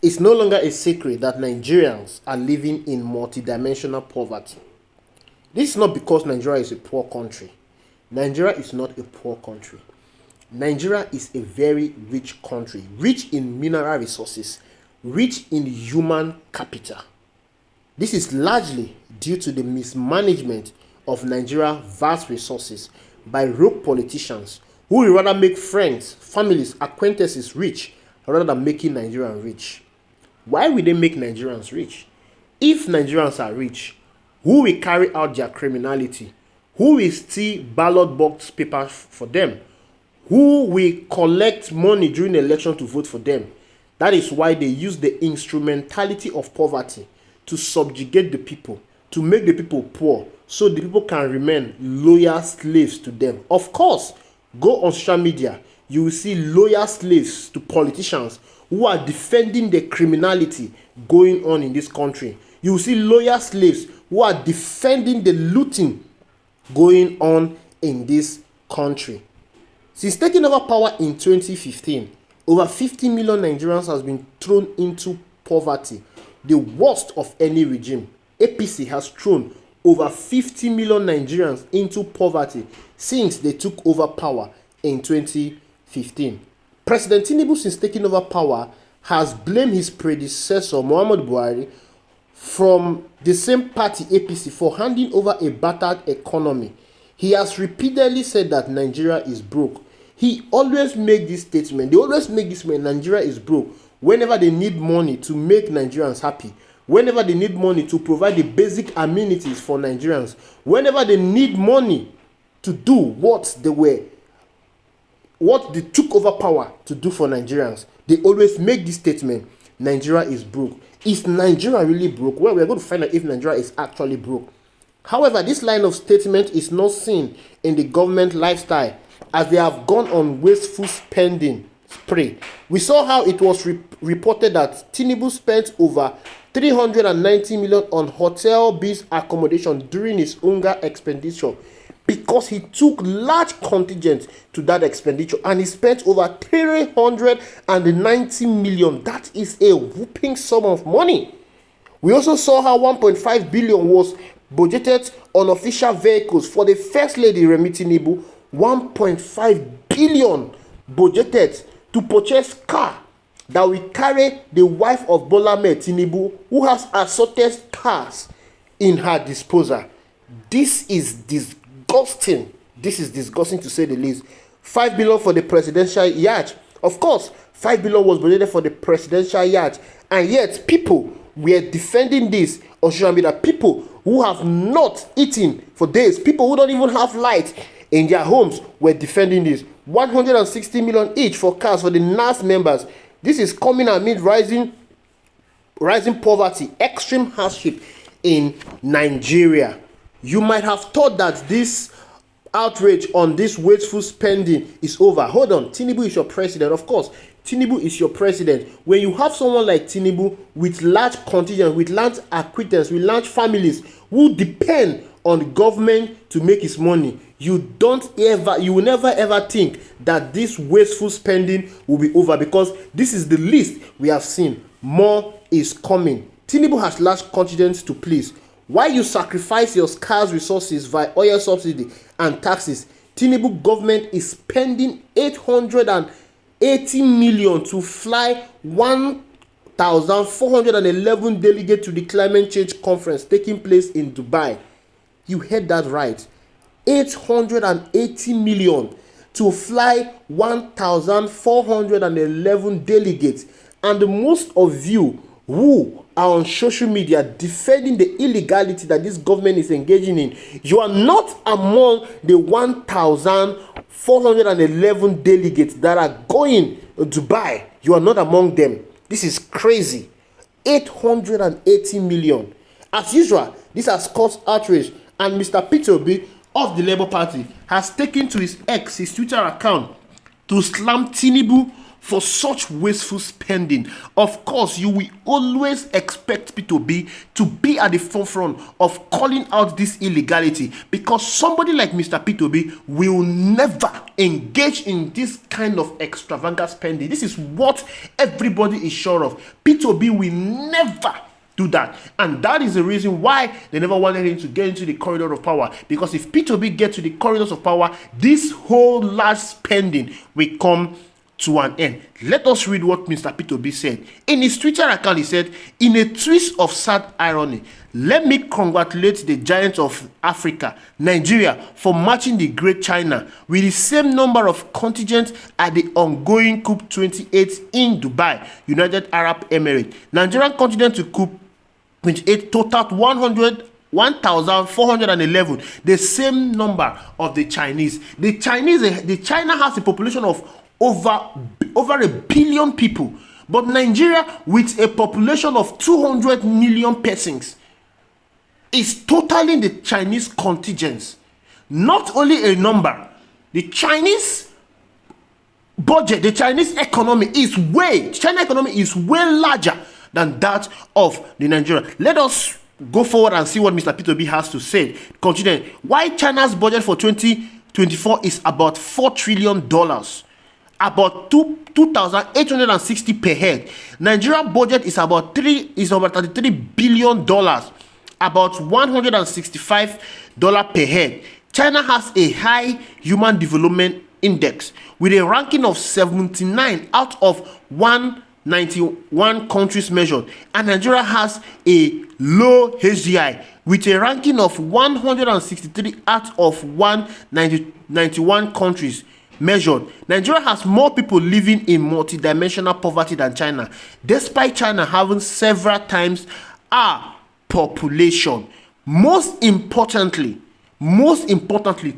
It's no longer a secret that Nigerians are living in multidimensional poverty. This is not because Nigeria is a poor country. Nigeria is not a poor country. Nigeria is a very rich country, rich in mineral resources, rich in human capital. This is largely due to the mismanagement of Nigeria's vast resources by rogue politicians who will rather make friends, families, acquaintances rich rather than making Nigerians rich. Why will they make Nigerians rich? If Nigerians are rich, who will carry out their criminality? Who will steal ballot box papers for them? Who will collect money during the election to vote for them? That is why they use the instrumentality of poverty to subjugate the people, to make the people poor, so the people can remain loyal slaves to them. Of course, go on social media, you will see loyal slaves to politicians who are defending the criminality going on in this country. You will see loyal slaves who are defending the looting going on in this country. Since taking over power in 2015, over 50 million Nigerians has been thrown into poverty, the worst of any regime. APC has thrown over 50 million Nigerians into poverty since they took over power in 2015. President Tinubu, since taking over power, has blamed his predecessor, Muhammadu Buhari, from the same party, APC, for handing over a battered economy. He has repeatedly said that Nigeria is broke. He always makes this statement. They always make this statement, Nigeria is broke, whenever they need money to make Nigerians happy, whenever they need money to provide the basic amenities for Nigerians, whenever they need money to do what they took over power to do for Nigerians, they always make this statement, Nigeria is broke. Is Nigeria really broke? Well, we're going to find out if Nigeria is actually broke. However, this line of statement is not seen in the government lifestyle, as they have gone on wasteful spending spree. We saw how it was reported that Tinubu spent over 390 million on hotel-based accommodation during his hunger expenditure, because he took large contingent to that expenditure and he spent over 390 million. That is a whooping sum of money. We also saw how 1.5 billion was budgeted on official vehicles for the First Lady Remi Tinubu. 1.5 billion budgeted to purchase car that will carry the wife of Bola Ahmed Tinubu, who has assorted cars in her disposal. This is disgusting. This is disgusting to say the least. 5 billion for the presidential yacht. Of course, 5 billion was budgeted for the presidential yacht, and yet people were defending this on social media. People who have not eaten for days, people who don't even have light in their homes were defending this. 160 million each for cars for the NAS members. This is coming amid rising poverty, extreme hardship in Nigeria. You might have thought that this outrage on this wasteful spending is over. Hold on, Tinubu is your president. Of course, Tinubu is your president. When you have someone like Tinubu with large contingent, with large acquaintance, with large families who depend on the government to make his money, you will never ever think that this wasteful spending will be over, because this is the least we have seen. More is coming. Tinubu has large contingents to please. Why you sacrifice your scarce resources via oil subsidy and taxes? Tinubu government is spending 880 million to fly 1,411 delegates to the climate change conference taking place in Dubai. You heard that right. 880 million to fly 1,411 delegates. And most of you who are on social media defending the illegality that this government is engaging in, you are not among the 1,411 delegates that are going to Dubai. You are not among them. This is crazy. 880 million. As usual, this has caused outrage, and Mr. Peter Obi of the Labour Party has taken to his Twitter account, to slam Tinubu for such wasteful spending. Of course, you will always expect P2B to be at the forefront of calling out this illegality, because somebody like Mr. P2B will never engage in this kind of extravagant spending. This is what everybody is sure of. P2B will never do that, and that is the reason why they never wanted him to get into the corridor of power, because if P2B gets to the corridors of power, this whole large spending will come to an end. Let us read what Mr. P2B said. In his Twitter account, he said, "In a twist of sad irony, let me congratulate the giant of Africa, Nigeria, for matching the great China with the same number of contingents at the ongoing COP28 in Dubai, United Arab Emirates. Nigerian contingent to COP28 totaled 1,411, the same number of the Chinese. The China has a population of over a billion people, but Nigeria, with a population of 200 million persons, is totaling the Chinese contingents. Not only a number, the Chinese budget, the Chinese economy is way larger than that of the Nigeria." Let us go forward and see what Mr. P2B has to say. Continuing, why China's budget for 2024 is about $4 trillion, about 2,860 per head. Nigeria budget is about $33 billion, about $165 per head. China has a high human development index with a ranking of 79 out of 191 countries measured, and Nigeria has a low HDI with a ranking of 163 out of 191 countries measured. Nigeria has more people living in multidimensional poverty than China, despite China having several times our population. Most importantly,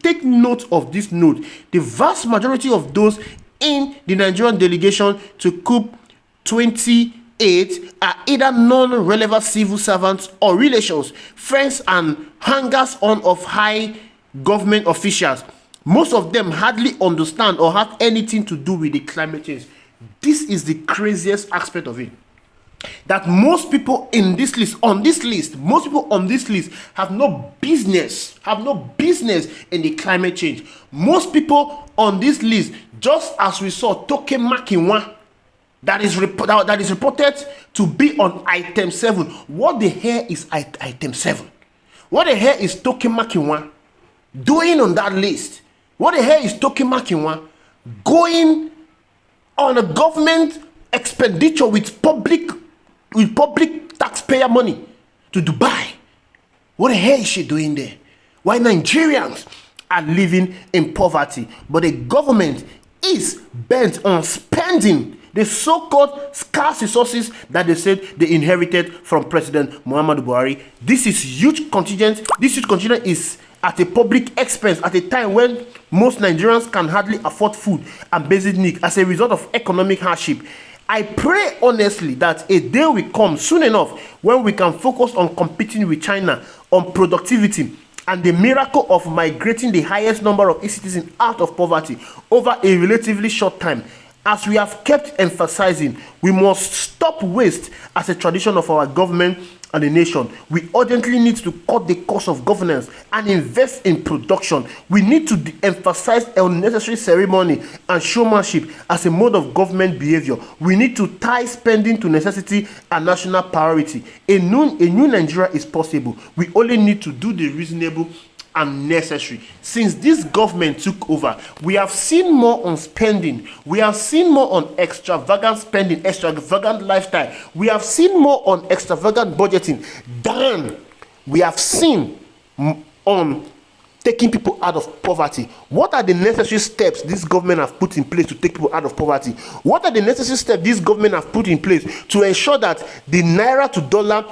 take note of this note. The vast majority of those in the Nigerian delegation to COP28 are either non-relevant civil servants or relations, friends, and hangers-on of high government officials. Most of them hardly understand or have anything to do with the climate change. This is the craziest aspect of it. That most people in this list, have no business in the climate change. Most people on this list, just as we saw Toke Makinwa, that is reported to be on item 7. What the hell is item 7? What the hell is Toke Makinwa doing on that list? What the hell is Toke Makinwa going on a government expenditure with public taxpayer money to Dubai? What the hell is she doing there? Why Nigerians are living in poverty, but the government is bent on spending the so-called scarce resources that they said they inherited from President Muhammadu Buhari. This is huge contingent. This huge contingent is at a public expense at a time when most Nigerians can hardly afford food and basic needs as a result of economic hardship. I pray honestly that a day will come soon enough when we can focus on competing with China on productivity and the miracle of migrating the highest number of citizens out of poverty over a relatively short time. As we have kept emphasizing, we must stop waste as a tradition of our government and the nation. We urgently need to cut the cost of governance and invest in production. We need to emphasize unnecessary ceremony and showmanship as a mode of government behavior. We need to tie spending to necessity and national priority. A new Nigeria is possible. We only need to do the reasonable and necessary. Since this government took over, we have seen more on spending. We have seen more on extravagant spending, extravagant lifestyle. We have seen more on extravagant budgeting than we have seen on taking people out of poverty. What are the necessary steps this government have put in place to take people out of poverty? What are the necessary steps this government have put in place to ensure that the Naira to dollar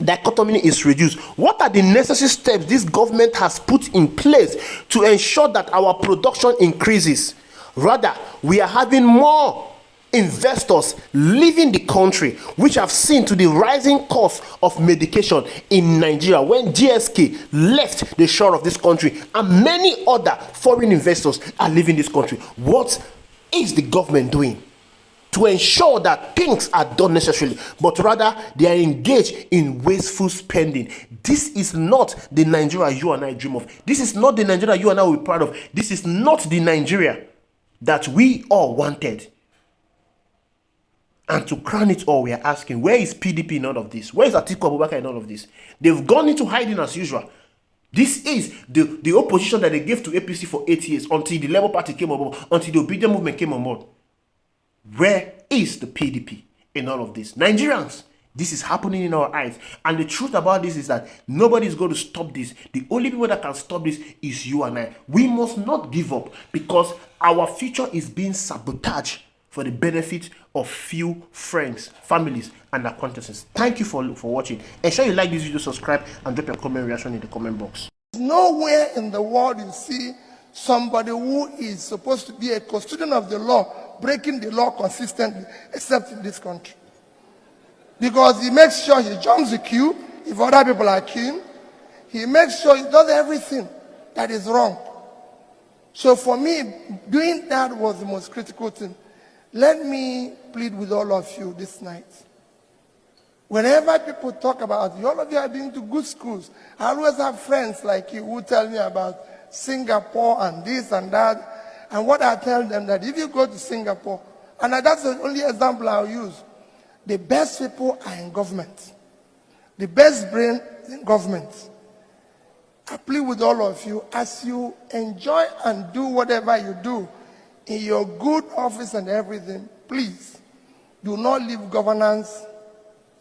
dichotomy is reduced? What are the necessary steps this government has put in place to ensure that our production increases? Rather, we are having more investors leaving the country, which have seen to the rising cost of medication in Nigeria when GSK left the shore of this country, and many other foreign investors are leaving this country. What is the government doing? to ensure that things are done necessarily, but rather they are engaged in wasteful spending. This is not the Nigeria you and I dream of. This is not the Nigeria you and I will be proud of. This is not the Nigeria that we all wanted. And to crown it all, we are asking, where is PDP in all of this? Where is Atiku Abubakar in all of this? They've gone into hiding as usual. This is the opposition that they gave to APC for 8 years until the Labour Party came on board, until the Obedient Movement came on board. Where is the PDP in all of this? Nigerians, this is happening in our eyes. And the truth about this is that nobody is going to stop this. The only people that can stop this is you and I. We must not give up because our future is being sabotaged for the benefit of few friends, families, and acquaintances. Thank you for watching. Ensure you like this video, subscribe, and drop your comment reaction in the comment box. Nowhere in the world you see somebody who is supposed to be a custodian of the law breaking the law consistently, except in this country. Because he makes sure he jumps the queue if other people are queuing. He makes sure he does everything that is wrong. So for me, doing that was the most critical thing. Let me plead with all of you this night. Whenever people talk about you, all of you are being to good schools. I always have friends like you who tell me about Singapore and this and that. And what I tell them that if you go to Singapore, and that's the only example I'll use, the best people are in government. The best brain is in government. I plead with all of you, as you enjoy and do whatever you do in your good office and everything, please do not leave governance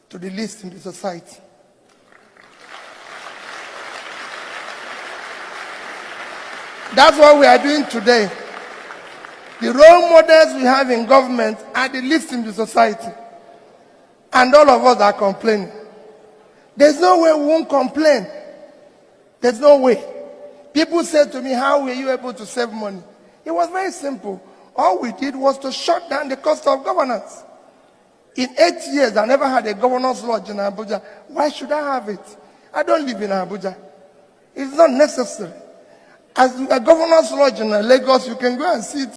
to the least in the society. That's what we are doing today. The role models we have in government are the least in the society. And all of us are complaining. There's no way we won't complain. There's no way. People say to me, how were you able to save money? It was very simple. All we did was to shut down the cost of governance. In 8 years, I never had a governor's lodge in Abuja. Why should I have it? I don't live in Abuja. It's not necessary. As a governor's lodge in Lagos, you can go and see it.